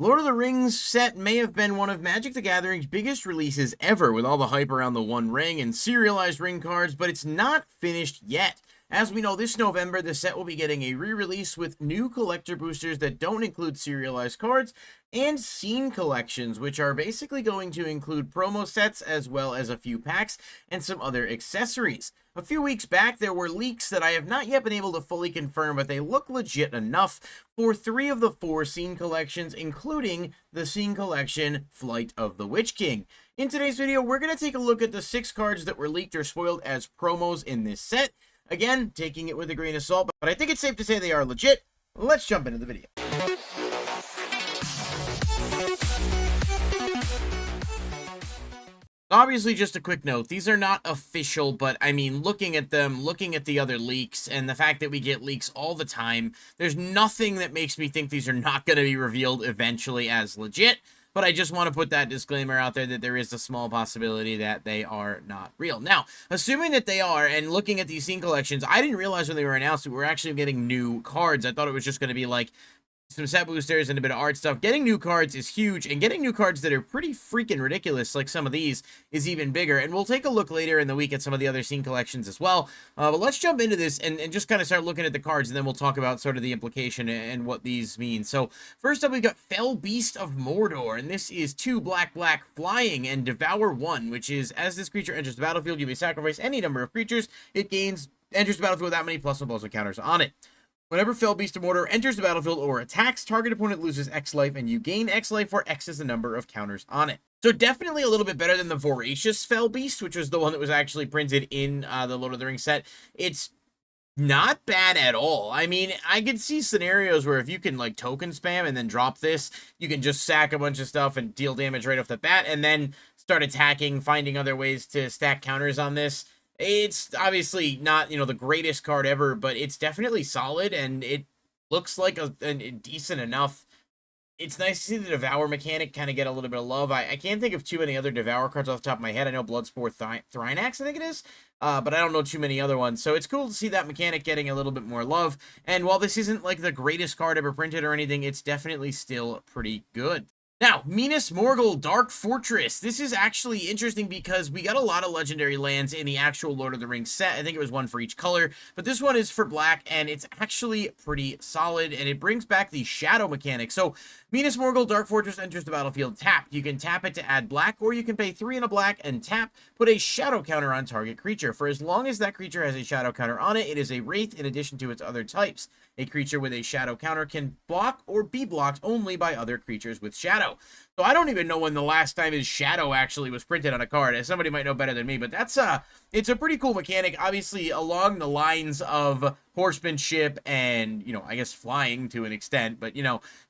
Lord of the Rings set may have been one of Magic the Gathering's biggest releases ever, with all the hype around the One Ring and serialized ring cards, but it's not finished yet. As we know, this November, the set will be getting a re-release with new collector boosters that don't include serialized cards, and scene collections, which are basically going to include promo sets as well as a few packs and some other accessories. A few weeks back, there were leaks that I have not yet been able to fully confirm, but they look legit enough for 3 of the 4 scene collections, including the scene collection Flight of the Witch King. In today's video, we're going to take a look at the 6 cards that were leaked or spoiled as promos in this set. Again, taking it with a grain of salt, but I think it's safe to say they are legit. Let's jump into the video. Obviously, just a quick note, these are not official, but I mean, looking at them, looking at the other leaks, and the fact that we get leaks all the time, there's nothing that makes me think these are not going to be revealed eventually as legit. But I just want to put that disclaimer out there that there is a small possibility that they are not real. Now, assuming that they are, and looking at these scene collections, I didn't realize when they were announced that we're actually getting new cards. I thought it was just going to be like some set boosters and a bit of art stuff. Getting new cards is huge, and getting new cards that are pretty freaking ridiculous, like some of these, is even bigger. And we'll take a look later in the week at some of the other scene collections as well. But let's jump into this and just kind of start looking at the cards, and then we'll talk about sort of the implication and what these mean. So first up, we've got Fell Beast of Mordor, and this is 2 black flying and devour 1, which is, as this creature enters the battlefield, you may sacrifice any number of creatures. It enters the battlefield without many +1/+1 counters on it. Whenever Fell Beast of Mordor enters the battlefield or attacks, target opponent loses X life, and you gain X life, where X is the number of counters on it. So definitely a little bit better than the Voracious Fell Beast, which was the one that was actually printed in the Lord of the Rings set. It's not bad at all. I mean, I could see scenarios where if you can like token spam and then drop this, you can just sack a bunch of stuff and deal damage right off the bat, and then start attacking, finding other ways to stack counters on this. It's obviously not, the greatest card ever, but it's definitely solid, and it looks like a decent enough. It's nice to see the Devour mechanic kind of get a little bit of love. I can't think of too many other Devour cards off the top of my head. I know Bloodsport Thrinax, I think it is, but I don't know too many other ones. So it's cool to see that mechanic getting a little bit more love. And while this isn't like the greatest card ever printed or anything, it's definitely still pretty good. Now, MINAS Morgul Dark Fortress. This is actually interesting because we got a lot of legendary lands in the actual Lord of the Rings set. I think it was one for each color, but this one is for black, and it's actually pretty solid, and it brings back the shadow mechanic. So, MINAS Morgul Dark Fortress enters the battlefield tapped. You can tap it to add black, or you can pay 3 and a black and tap, put a shadow counter on target creature. For as long as that creature has a shadow counter on it, it is a wraith in addition to its other types. A creature with a shadow counter can block or be blocked only by other creatures with shadow. So I don't even know when the last time his shadow actually was printed on a card. Somebody might know better than me, but it's a pretty cool mechanic. Obviously, along the lines of horsemanship and, I guess flying to an extent. But,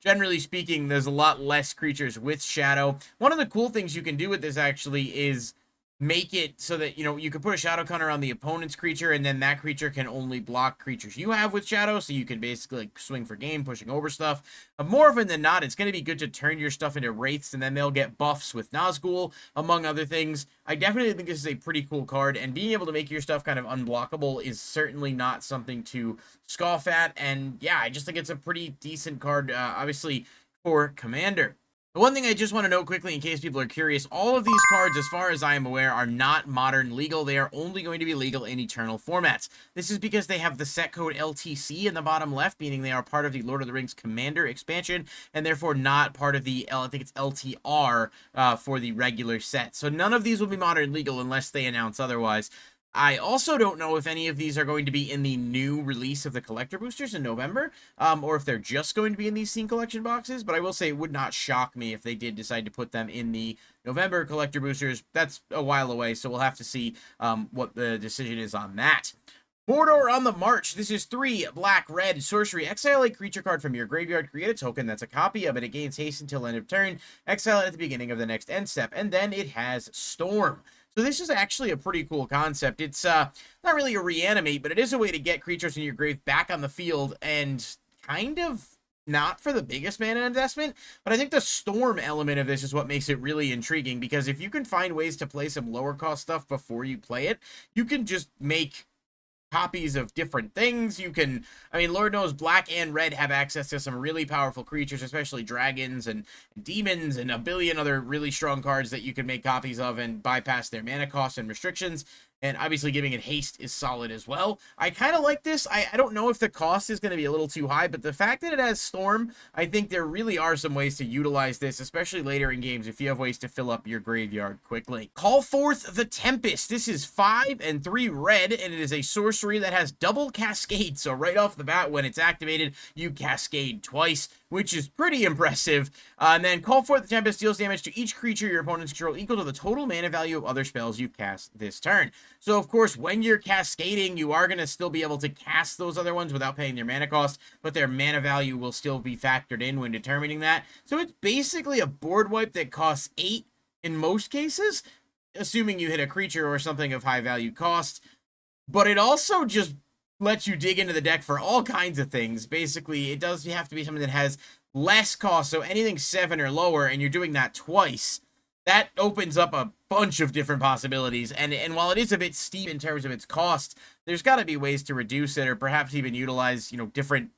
generally speaking, there's a lot less creatures with shadow. One of the cool things you can do with this actually is make it so that, you can put a shadow counter on the opponent's creature, and then that creature can only block creatures you have with shadow, so you can basically like swing for game, pushing over stuff. More often than not, it's going to be good to turn your stuff into wraiths, and then they'll get buffs with NAZGUL, among other things. I definitely think this is a pretty cool card, and being able to make your stuff kind of unblockable is certainly not something to scoff at, and yeah, I just think it's a pretty decent card, obviously, for Commander. The one thing I just want to note quickly in case people are curious, all of these cards, as far as I am aware, are not modern legal. They are only going to be legal in Eternal formats. This is because they have the set code LTC in the bottom left, meaning they are part of the Lord of the Rings Commander expansion, and therefore not part of the, I think it's LTR, for the regular set. So none of these will be modern legal unless they announce otherwise. I also don't know if any of these are going to be in the new release of the collector boosters in November, or if they're just going to be in these scene collection boxes, but I will say it would not shock me if they did decide to put them in the November collector boosters. That's a while away, so we'll have to see what the decision is on that. Mordor on the March. This is 3 black-red sorcery. Exile a creature card from your graveyard. Create a token that's a copy of it. It gains haste until end of turn. Exile it at the beginning of the next end step, and then it has Storm. So this is actually a pretty cool concept. It's not really a reanimate, but it is a way to get creatures in your grave back on the field, and kind of not for the biggest mana investment, but I think the Storm element of this is what makes it really intriguing, because if you can find ways to play some lower cost stuff before you play it, you can just make copies of different things. You can, I mean, Lord knows black and red have access to some really powerful creatures, especially dragons and demons and a billion other really strong cards that you can make copies of and bypass their mana costs and restrictions. And obviously giving it haste is solid as well. I kind of like this. I don't know if the cost is going to be a little too high, but the fact that it has Storm, I think there really are some ways to utilize this, especially later in games if you have ways to fill up your graveyard quickly. Call forth the Tempest. This is 5 and 3 red, and it is a sorcery that has double cascade. So right off the bat, when it's activated, you cascade twice, which is pretty impressive. And then Call Forth the Tempest deals damage to each creature your opponents control equal to the total mana value of other spells you cast this turn. So, of course, when you're cascading, you are going to still be able to cast those other ones without paying their mana cost, but their mana value will still be factored in when determining that. So it's basically a board wipe that costs 8 in most cases, assuming you hit a creature or something of high value cost. But it also just lets you dig into the deck for all kinds of things. Basically, it does have to be something that has less cost, so anything 7 or lower, and you're doing that twice, that opens up a bunch of different possibilities. And while it is a bit steep in terms of its cost, there's got to be ways to reduce it, or perhaps even utilize, different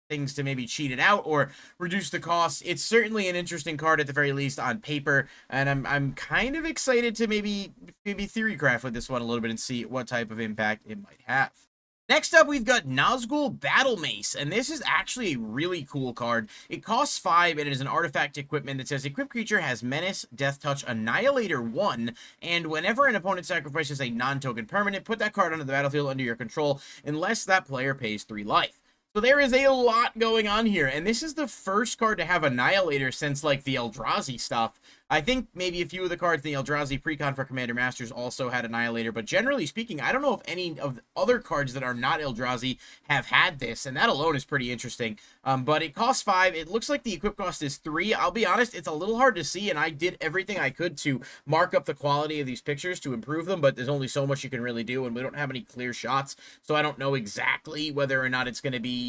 things to maybe cheat it out or reduce the cost. It's certainly an interesting card at the very least on paper, and I'm kind of excited to maybe theorycraft with this one a little bit and see what type of impact it might have. Next up, we've got NAZGUL BATTLE-MACE, and this is actually a really cool card. It costs 5, and it is an artifact equipment that says, equipped creature has Menace, Death Touch, Annihilator 1, and whenever an opponent sacrifices a non-token permanent, put that card onto the battlefield under your control, unless that player pays 3 life. So there is a lot going on here, and this is the first card to have Annihilator since, like, the Eldrazi stuff. I think maybe a few of the cards in the Eldrazi precon for Commander Masters also had Annihilator, but generally speaking, I don't know if any of the other cards that are not Eldrazi have had this, and that alone is pretty interesting. But it costs 5. It looks like the equip cost is 3. I'll be honest, it's a little hard to see, and I did everything I could to mark up the quality of these pictures to improve them, but there's only so much you can really do, and we don't have any clear shots, so I don't know exactly whether or not it's going to be,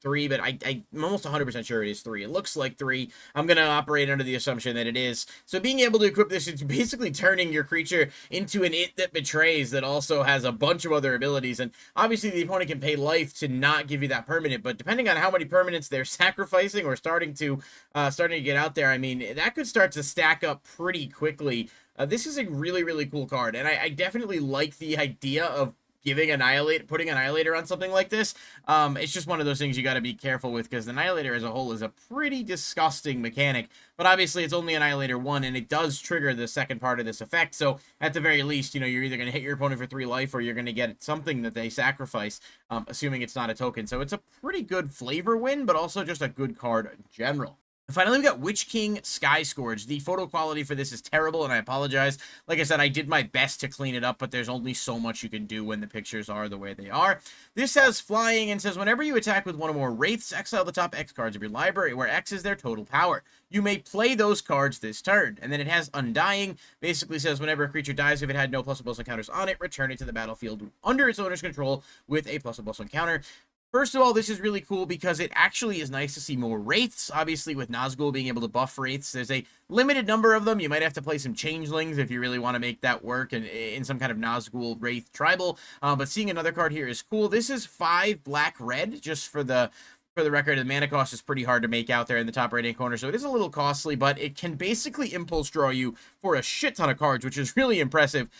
3, but I'm almost 100% sure it is 3. It looks like 3. I'm going to operate under the assumption that it is. So being able to equip this is basically turning your creature into an It That Betrays that also has a bunch of other abilities. And obviously the opponent can pay life to not give you that permanent, but depending on how many permanents they're sacrificing or starting to get out there, I mean, that could start to stack up pretty quickly. This is a really, really cool card, and I definitely like the idea of putting Annihilator on something like this. It's just one of those things you got to be careful with, because the Annihilator as a whole is a pretty disgusting mechanic, but obviously it's only Annihilator 1, and it does trigger the second part of this effect, so at the very least, you're either going to hit your opponent for 3 life, or you're going to get something that they sacrifice, assuming it's not a token. So it's a pretty good flavor win, but also just a good card in general. Finally, we got Witch King Sky Scourge. The photo quality for this is terrible, and I apologize. Like I said, I did my best to clean it up, but there's only so much you can do when the pictures are the way they are. This has flying and says, whenever you attack with one or more Wraiths, exile the top X cards of your library, where X is their total power. You may play those cards this turn. And then it has Undying. Basically says, whenever a creature dies, if it had no +++ encounters on it, return it to the battlefield under its owner's control with a +++ encounter. First of all, this is really cool because it actually is nice to see more Wraiths. Obviously, with NAZGUL being able to buff Wraiths, there's a limited number of them. You might have to play some Changelings if you really want to make that work in some kind of NAZGUL Wraith tribal. But seeing another card here is cool. This is 5 black-red, just for the record. The mana cost is pretty hard to make out there in the top right-hand corner, so it is a little costly, but it can basically impulse draw you for a shit ton of cards, which is really impressive.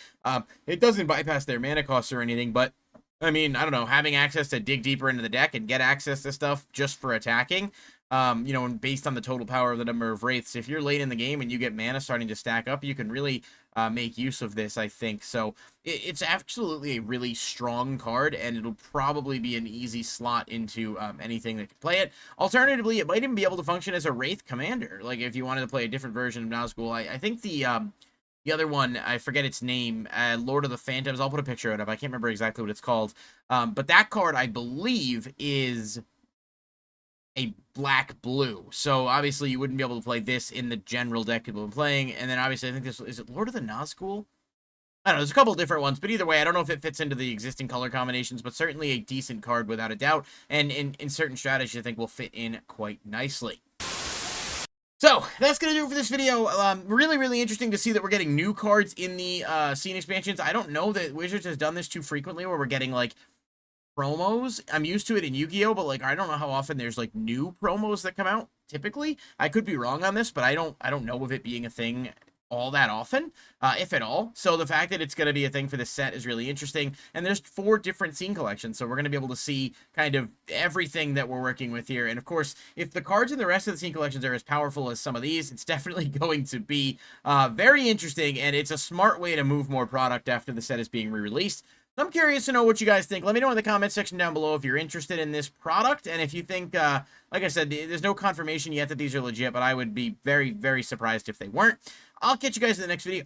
It doesn't bypass their mana costs or anything, but I mean, I don't know, having access to dig deeper into the deck and get access to stuff just for attacking, and based on the total power of the number of Wraiths, if you're late in the game and you get mana starting to stack up, you can really make use of this, I think. So it's absolutely a really strong card, and it'll probably be an easy slot into anything that can play it. Alternatively, it might even be able to function as a Wraith commander, like if you wanted to play a different version of NAZGUL. I think the other one, I forget its name, Lord of the Phantoms. I'll put a picture of it up. I can't remember exactly what it's called. But that card, I believe, is a black-blue. So, obviously, you wouldn't be able to play this in the general deck people have been playing. And then, obviously, I think this... Is it Lord of the NAZGUL? I don't know. There's a couple different ones. But either way, I don't know if it fits into the existing color combinations. But certainly a decent card, without a doubt. And in certain strategies, I think will fit in quite nicely. So, that's going to do it for this video. Really, really interesting to see that we're getting new cards in the scene expansions. I don't know that Wizards has done this too frequently, where we're getting, like, promos. I'm used to it in Yu-Gi-Oh, but, like, I don't know how often there's, like, new promos that come out, typically. I could be wrong on this, but I don't know of it being a thing all that often, if at all. So the fact that it's going to be a thing for this set is really interesting. And there's 4 different scene collections, so we're going to be able to see kind of everything that we're working with here. And of course, if the cards in the rest of the scene collections are as powerful as some of these, it's definitely going to be very interesting, and it's a smart way to move more product after the set is being re-released. I'm curious to know what you guys think. Let me know in the comment section down below if you're interested in this product, and if you think, like I said, there's no confirmation yet that these are legit, but I would be very, very surprised if they weren't. I'll catch you guys in the next video.